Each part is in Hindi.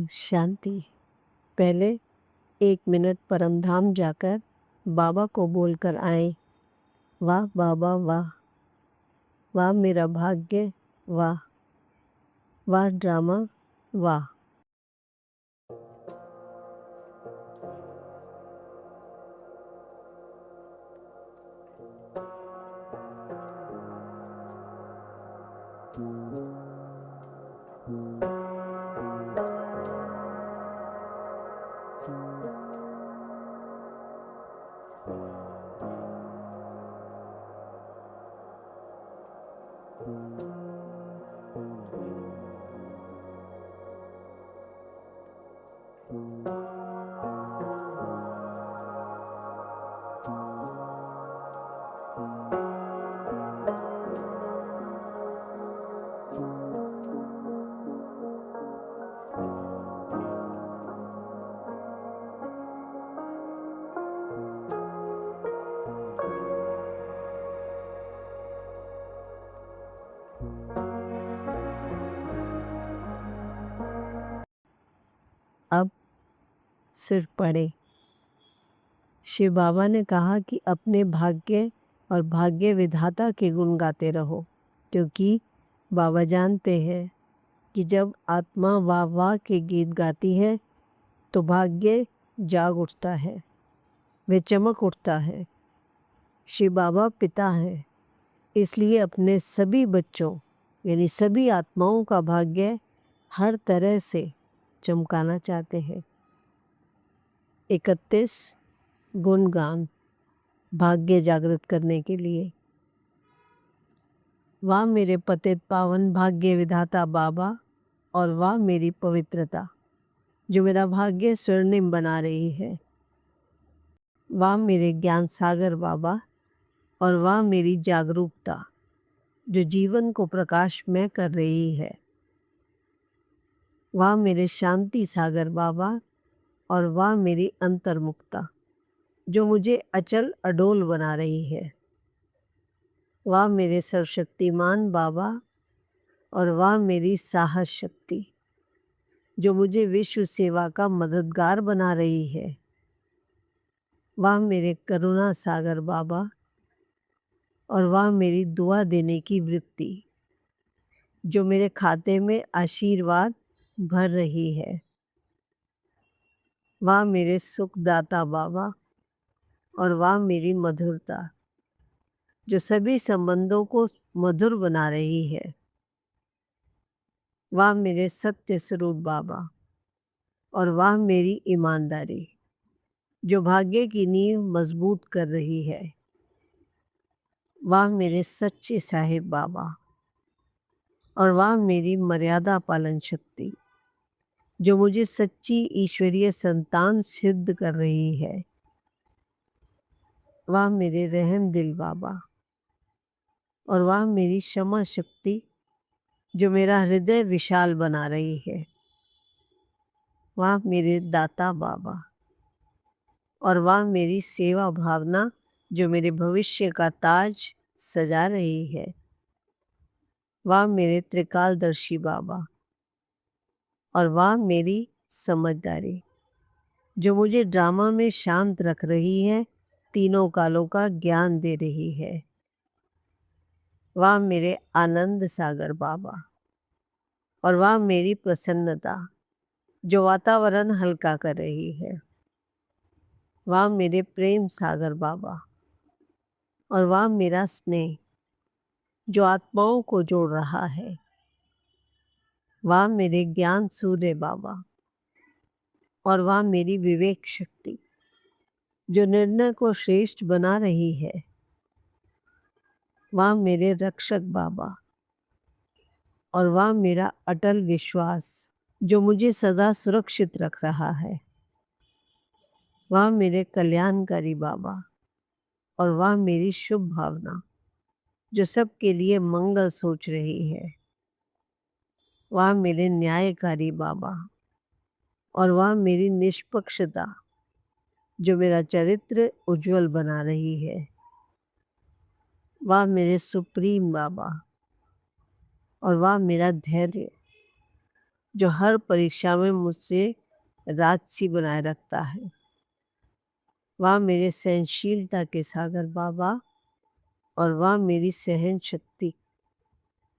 ओम शांति। पहले 1 मिनट परमधाम जाकर बाबा को बोलकर आए, वाह बाबा वाह, वाह मेरा भाग्य, वाह वाह ड्रामा, वाह। अब सिर पड़े। शिव बाबा ने कहा कि अपने भाग्य और भाग्य विधाता के गुण गाते रहो, क्योंकि बाबा जानते हैं कि जब आत्मा वाह वाह के गीत गाती है तो भाग्य जाग उठता है, वे चमक उठता है। शिव बाबा पिता हैं, इसलिए अपने सभी बच्चों यानी सभी आत्माओं का भाग्य हर तरह से चमकाना चाहते हैं। 31 गुणगान भाग्य जागृत करने के लिए। वाह मेरे पतित पावन भाग्य विधाता बाबा, और वाह मेरी पवित्रता जो मेरा भाग्य स्वर्णिम बना रही है। वाह मेरे ज्ञान सागर बाबा, और वाह मेरी जागरूकता जो जीवन को प्रकाशमय कर रही है। वाह मेरे शांति सागर बाबा, और वाह मेरी अंतर्मुखता जो मुझे अचल अडोल बना रही है। वाह मेरे सर्वशक्तिमान बाबा, और वाह मेरी साहस शक्ति जो मुझे विश्व सेवा का मददगार बना रही है। वाह मेरे करुणा सागर बाबा, और वाह मेरी दुआ देने की वृत्ति जो मेरे खाते में आशीर्वाद भर रही है। वाह मेरे सुखदाता बाबा, और वाह मेरी मधुरता जो सभी संबंधों को मधुर बना रही है। वाह मेरे सत्य स्वरूप बाबा, और वाह मेरी ईमानदारी जो भाग्य की नींव मजबूत कर रही है। वाह मेरे सच्चे साहिब बाबा, और वाह मेरी मर्यादा पालन शक्ति जो मुझे सच्ची ईश्वरीय संतान सिद्ध कर रही है। वाह मेरे रहम दिल बाबा, और वाह मेरी क्षमा शक्ति जो मेरा हृदय विशाल बना रही है। वाह मेरे दाता बाबा, और वाह मेरी सेवा भावना जो मेरे भविष्य का ताज सजा रही है। वाह मेरे त्रिकालदर्शी बाबा, और वाह मेरी समझदारी जो मुझे ड्रामा में शांत रख रही है, तीनों कालों का ज्ञान दे रही है। वाह मेरे आनंद सागर बाबा, और वाह मेरी प्रसन्नता जो वातावरण हल्का कर रही है। वाह मेरे प्रेम सागर बाबा, और वाह मेरा स्नेह जो आत्माओं को जोड़ रहा है। वाह मेरे ज्ञान सूर्य बाबा, और वाह मेरी विवेक शक्ति जो निर्णय को श्रेष्ठ बना रही है। वाह मेरे रक्षक बाबा, और वाह मेरा अटल विश्वास जो मुझे सदा सुरक्षित रख रहा है। वाह मेरे कल्याणकारी बाबा, और वाह मेरी शुभ भावना जो सबके लिए मंगल सोच रही है। वाह मेरे न्यायकारी बाबा, और वाह मेरी निष्पक्षता जो मेरा चरित्र उज्जवल बना रही है। वाह मेरे सुप्रीम बाबा, और वाह मेरा धैर्य जो हर परीक्षा में मुझसे राजसी बनाए रखता है। वाह मेरे सहनशीलता के सागर बाबा, और वाह मेरी सहन शक्ति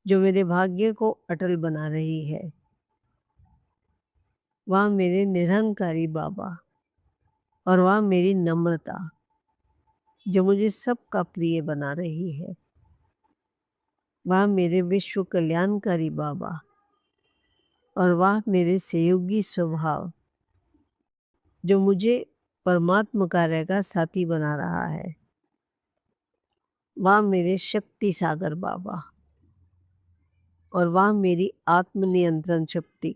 जो मेरे भाग्य को अटल बना रही है। वाह मेरे निरहंकारी बाबा, और वाह मेरी नम्रता जो मुझे सबका प्रिय बना रही है। वाह मेरे विश्व कल्याणकारी बाबा, और वाह मेरे सहयोगी स्वभाव जो मुझे परमात्म कार्य का साथी बना रहा है। वाह मेरे शक्ति सागर बाबा, और वाह मेरी आत्म नियंत्रण शक्ति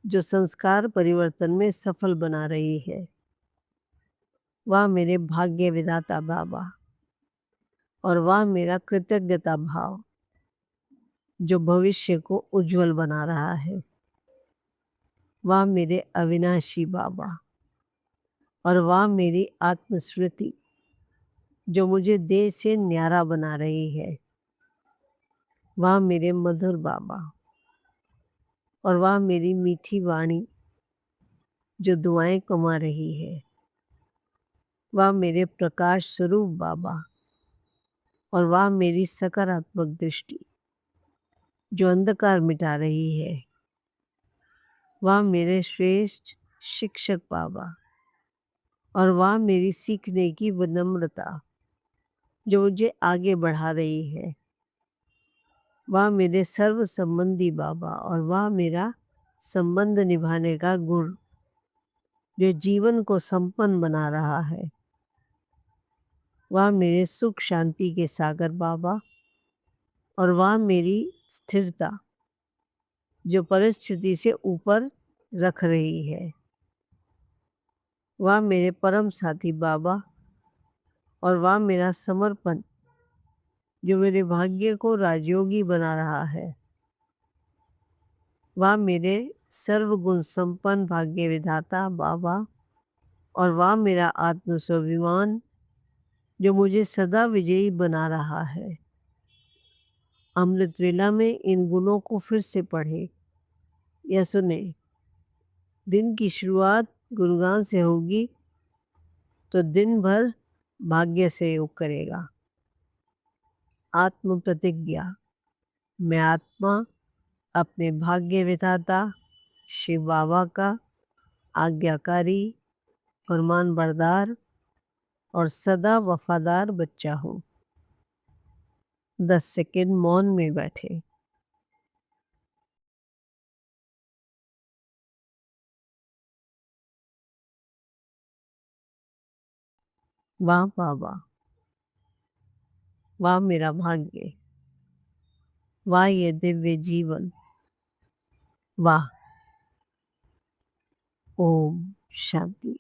जो संस्कार परिवर्तन में सफल बना रही है। वाह मेरे भाग्य विधाता बाबा, और वाह मेरा कृतज्ञता भाव जो भविष्य को उज्जवल बना रहा है। वाह मेरे अविनाशी बाबा, और वाह मेरी आत्मस्मृति जो मुझे देह से न्यारा बना रही है। वाह मेरे मधुर बाबा, और वाह मेरी मीठी वाणी जो दुआएं कमा रही है। वाह मेरे प्रकाश स्वरूप बाबा, और वाह मेरी सकारात्मक दृष्टि जो अंधकार मिटा रही है। वाह मेरे श्रेष्ठ शिक्षक बाबा, और वाह मेरी सीखने की विनम्रता जो मुझे आगे बढ़ा रही है। वाह मेरे सर्व संबंधी बाबा, और वाह मेरा संबंध निभाने का गुण जो जीवन को संपन्न बना रहा है। वाह मेरे सुख शांति के सागर बाबा, और वाह मेरी स्थिरता जो परिस्थिति से ऊपर रख रही है। वाह मेरे परम साथी बाबा, और वाह मेरा समर्पण जो मेरे भाग्य को राजयोगी बना रहा है। वाह मेरे सर्वगुण संपन्न भाग्य विधाता बाबा, और वाह मेरा आत्म स्वाभिमान जो मुझे सदा विजयी बना रहा है। अमृत वेला में इन गुणों को फिर से पढ़े या सुने। दिन की शुरुआत गुणगान से होगी तो दिन भर भाग्य से योग करेगा। आत्म प्रतिज्ञा। मैं आत्मा अपने भाग्य विधाता शिव बाबा का आज्ञाकारी, फरमान बरदार और सदा वफादार बच्चा हूँ। 10 सेकंड मौन में बैठे। वाह बाबा, वाह मेरा भाग्य, वाह ये दिव्य जीवन, वाह। ओम शांति।